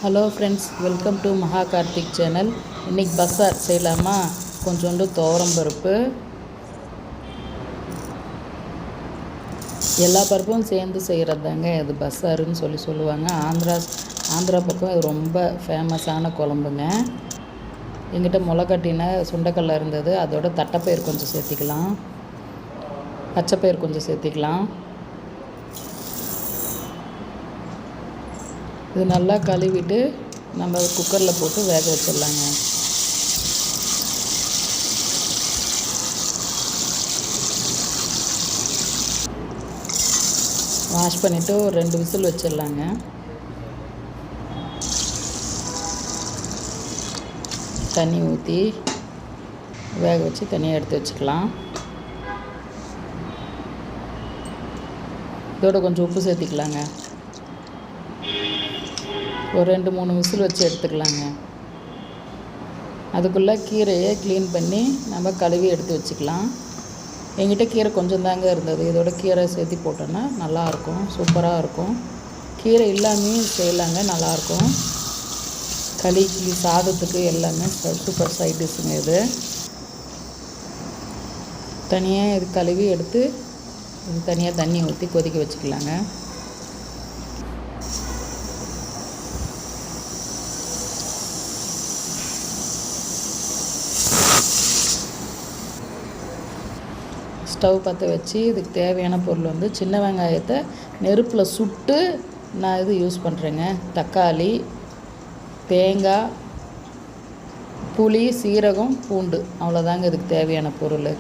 Hello friends, welcome to மகா Karthik channel. இன்றைக்கி பஸ்ஸார் செய்யலாமா? கொஞ்சோண்டு துவரம் பருப்பு, எல்லா பருப்பும் சேர்ந்து செய்கிறது தாங்க இது பஸ்ஸாருன்னு சொல்லுவாங்க. ஆந்திரா பக்கம் இது ரொம்ப ஃபேமஸான குழம்புங்க. எங்கிட்ட முளைக்கட்டின சுண்டைக்கடலை இருந்தது, அதோட தட்டைப்பயிர் கொஞ்சம் சேர்த்திக்கலாம், பச்சைப்பயிர் கொஞ்சம் சேர்த்திக்கலாம். இது நல்லா கழுவிட்டு நம்ம குக்கரில் போட்டு வேக வச்சிடலாங்க. வாஷ் பண்ணிவிட்டு ஒரு 2 விசில் வச்சிடலாங்க. தண்ணி ஊற்றி வேக வச்சு தனியாக எடுத்து வச்சுக்கலாம். இதோட கொஞ்சம் உப்பு சேர்த்திக்கலாங்க. ஒரு 2-3 விசில் வச்சு எடுத்துக்கலாங்க. அதுக்குள்ளே கீரையை க்ளீன் பண்ணி நம்ம கழுவி எடுத்து வச்சுக்கலாம். என்கிட்ட கீரை கொஞ்சம் தாங்க இருந்தது, இதோட கீரை சேர்த்து போட்டோன்னா நல்லாயிருக்கும், சூப்பராக இருக்கும். கீரை இல்லாமையும் செய்யலாங்க, நல்லாயிருக்கும். களிக்கு, சாதத்துக்கு எல்லாமே சூப்பர் சைட் டிஷ்ஷுங்க இது. தனியாக இது கழுவி எடுத்து இது தனியாக தண்ணி ஊற்றி கொதிக்க வச்சுக்கலாங்க. ஸ்டவ் பற்ற வச்சு இதுக்கு தேவையான பொருள் வந்து சின்ன வெங்காயத்தை நெருப்பில் சுட்டு நான் இது யூஸ் பண்ணுறேங்க. தக்காளி, தேங்காய், புளி, சீரகம், பூண்டு, அவ்வளோதாங்க இதுக்கு தேவையான பொருள்.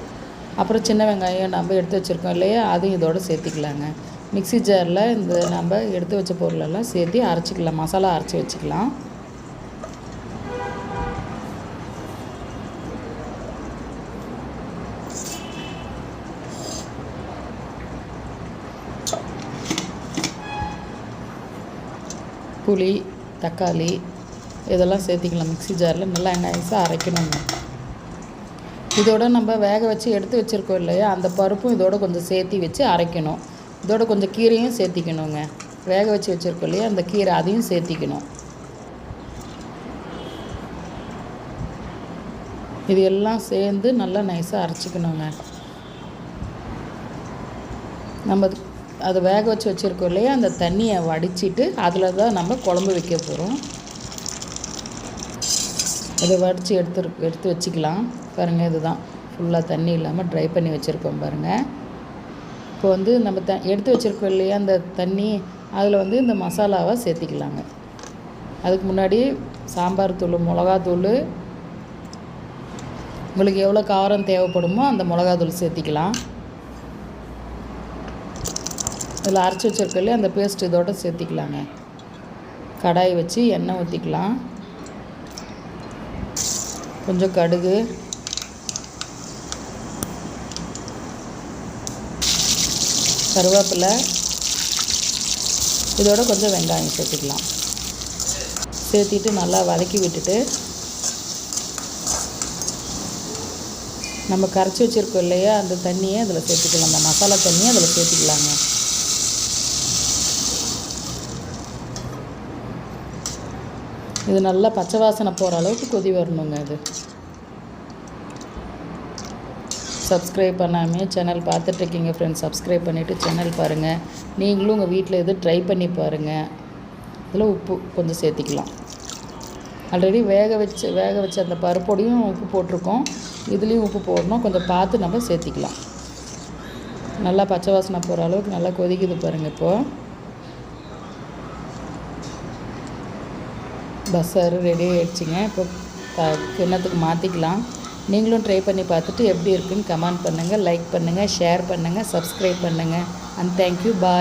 அப்புறம் சின்ன வெங்காயம் நம்ம எடுத்து வச்சுருக்கோம் இல்லையா, அதையும் இதோடு சேர்த்திக்கலாங்க. மிக்ஸி ஜாரில் இந்த நம்ம எடுத்து வச்ச பொருளெல்லாம் சேர்த்து அரைச்சிக்கலாம், மசாலா அரைச்சி வச்சுக்கலாம். புளி, தக்காளி இதெல்லாம் சேர்த்திக்கலாம். மிக்ஸி ஜாரில் நல்லா நைஸாக அரைக்கணுங்க. இதோட நம்ம வேக வச்சு எடுத்து வச்சுருக்கோம் இல்லையா, அந்த பருப்பும் இதோட கொஞ்சம் சேர்த்தி வச்சு அரைக்கணும். இதோட கொஞ்சம் கீரையும் சேர்த்திக்கணுங்க. வேக வச்சு வச்சுருக்கோம் இல்லையா, அந்த கீரை அதையும் சேர்த்திக்கணும். இது எல்லாம் சேர்ந்து நல்லா நைஸாக அரைச்சிக்கணுங்க. நம்ம அதை வேக வச்சு வச்சுருக்கோம் இல்லையா, அந்த தண்ணியை வடிச்சிட்டு அதில் தான் நம்ம குழம்பு வைக்க போகிறோம். இதை வடித்து எடுத்து வச்சுக்கலாம். பாருங்கள், இதுதான் ஃபுல்லாக தண்ணி இல்லாமல் ட்ரை பண்ணி வச்சுருக்கோம் பாருங்கள். இப்போ வந்து நம்ம எடுத்து வச்சுருக்கோம் இல்லையா அந்த தண்ணி, அதில் வந்து இந்த மசாலாவை சேர்த்திக்கலாங்க. அதுக்கு முன்னாடி சாம்பார் தூள், மிளகாத்தூள், உங்களுக்கு எவ்வளோ காரம் தேவைப்படுமோ அந்த மிளகாத்தூள் சேர்த்திக்கலாம். இதில் அரைச்சி வச்சுருக்கோம் இல்லையா அந்த பேஸ்ட் இதோட சேர்த்திக்கலாங்க. கடாய் வச்சு எண்ணெய் ஊற்றிக்கலாம். கொஞ்சம் கடுகு, கருவேப்பிலை, இதோட கொஞ்சம் வெங்காயம் சேர்த்துக்கலாம். சேர்த்திட்டு நல்லா வதக்கி விட்டுட்டு நம்ம கரைச்சி வச்சுருக்கோம் இல்லையா அந்த தண்ணியை அதில் சேர்த்துக்கலாம். அந்த மசாலா தண்ணியை அதில் சேர்த்துக்கலாங்க. இது நல்லா பச்சை வாசனை போகிற அளவுக்கு கொதி வரணுங்க. இது சப்ஸ்கிரைப் பண்ணாமல் சேனல் பார்த்துட்ருக்கீங்க ஃப்ரெண்ட்ஸ், சப்ஸ்கிரைப் பண்ணிவிட்டு சேனல் பாருங்கள். நீங்களும் உங்கள் வீட்டில் இது ட்ரை பண்ணி பாருங்கள். இதில் உப்பு கொஞ்சம் சேர்த்திக்கலாம். ஆல்ரெடி வேக வச்ச அந்த பருப்பொடியும் உப்பு போட்டிருக்கோம், இதுலேயும் உப்பு போடணும். கொஞ்சம் பார்த்து நம்ம சேர்த்திக்கலாம். நல்லா பச்சை வாசனை போகிற அளவுக்கு நல்லா கொதிக்குது பாருங்கள். இப்போது பஸ்ஸார் ரெடி ஆகிடுச்சிங்க. இப்போ கிண்ணத்துக்கு மாற்றிக்கலாம். நீங்களும் ட்ரை பண்ணி பார்த்துட்டு எப்படி இருக்குன்னு கமெண்ட் பண்ணுங்கள், லைக் பண்ணுங்கள், ஷேர் பண்ணுங்கள், சப்ஸ்கிரைப் பண்ணுங்கள். And thank you, bye.